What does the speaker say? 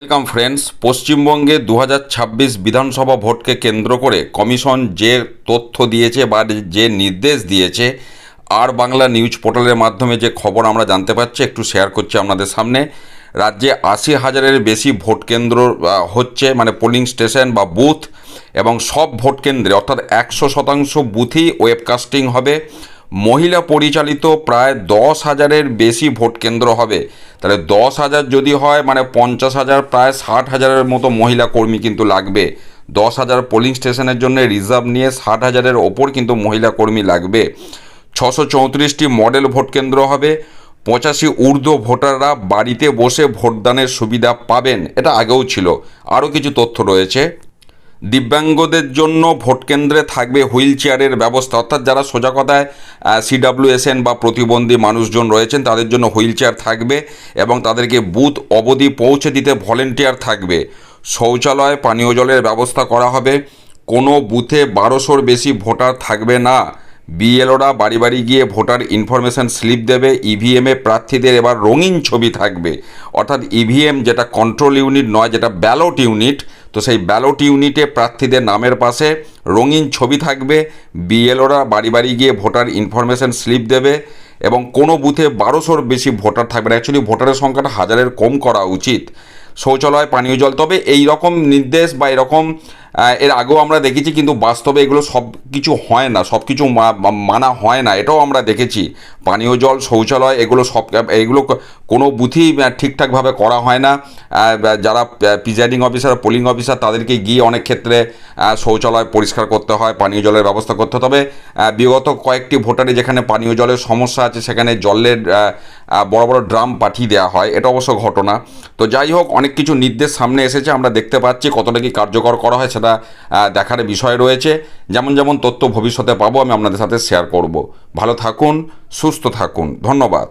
Welcome friends. পশ্চিমবঙ্গে 2026 বিধানসভা ভোটকে কেন্দ্র করে কমিশন যে তথ্য দিয়েছে বা যে নির্দেশ দিয়েছে, আর বাংলা নিউজ পোর্টালের মাধ্যমে যে খবর আমরা জানতে পারছি একটু শেয়ার করছি আপনাদের সামনে। রাজ্যে 80,000-এর বেশি ভোট কেন্দ্র হচ্ছে, মানে পোলিং স্টেশন বা বুথ, এবং সব ভোট কেন্দ্রে অর্থাৎ 100% বুথই ওয়েবকাস্টিং হবে। মহিলা পরিচালিত প্রায় 10,000-এর বেশি ভোট কেন্দ্র হবে। তাহলে 10,000 যদি হয় মানে 50,000, প্রায় 60,000-এর মতো মহিলা কর্মী কিন্তু লাগবে। 10,000 পোলিং স্টেশনের জন্য রিজার্ভ নিয়ে 60,000-এর ওপর কিন্তু মহিলা কর্মী লাগবে। 634টি মডেল ভোট কেন্দ্র হবে। 85 ঊর্ধ্ব ভোটাররা বাড়িতে বসে ভোটদানের সুবিধা পাবেন, এটা আগেও ছিল। আরও কিছু তথ্য রয়েছে। দিব্যাঙ্গদের জন্য ভোট কেন্দ্রে থাকবে হুইল চেয়ারের ব্যবস্থা, অর্থাৎ যারা সোজা কথায় CWSN বা প্রতিবন্ধী মানুষজন রয়েছেন তাদের জন্য হুইল চেয়ার থাকবে এবং তাদেরকে বুথ অবধি পৌঁছে দিতে ভলেন্টিয়ার থাকবে। শৌচালয়, পানীয় জলের ব্যবস্থা করা হবে। কোনো বুথে 1200-র বেশি ভোটার থাকবে না। বিএলওরা বাড়ি বাড়ি গিয়ে ভোটার ইনফরমেশন স্লিপ দেবে। ইভিএমে প্রার্থীদের এবার রঙিন ছবি থাকবে, অর্থাৎ ইভিএম যেটা কন্ট্রোল ইউনিট নয়, যেটা ব্যালট ইউনিট, তো সেই ব্যালট ইউনিটে প্রার্থীদের নামের পাশে রঙিন ছবি থাকবে। বিএলওরা বাড়ি বাড়ি গিয়ে ভোটার ইনফরমেশন স্লিপ দেবে এবং কোনো বুথে 1200-র বেশি ভোটার থাকবে না। অ্যাকচুয়ালি ভোটারের সংখ্যাটা 1000-এর কম করা উচিত। শৌচালয়, পানীয় জল, তবে এই রকম নির্দেশ বা এরকম এর আগেও আমরা দেখেছি, কিন্তু বাস্তবে এগুলো সব কিছু হয় না, সব কিছু মানা হয় না, এটাও আমরা দেখেছি। পানীয় জল, শৌচালয়, এগুলো কোনো বুথই ঠিকঠাকভাবে করা হয় না। যারা প্রিজাইডিং অফিসার, পোলিং অফিসার, তাদেরকে গিয়ে অনেক ক্ষেত্রে শৌচালয় পরিষ্কার করতে হয়, পানীয় জলের ব্যবস্থা করতে হয়। তবে বিগত কয়েকটি ভোটারে যেখানে পানীয় জলের সমস্যা আছে সেখানে জলের বড় বড় ড্রাম পাঠিয়ে দেওয়া হয়, এটা অবশ্য ঘটনা। তো যাই হোক, অনেক কিছু নির্দেশ সামনে এসেছে, আমরা দেখতে পাচ্ছি কতটা কি কার্যকর করা হয় সেটা দেখার বিষয় রয়েছে। যেমন যেমন তথ্য ভবিষ্যতে পাবো আমি আপনাদের সাথে শেয়ার করব। ভালো থাকুন, সুস্থ থাকুন, ধন্যবাদ।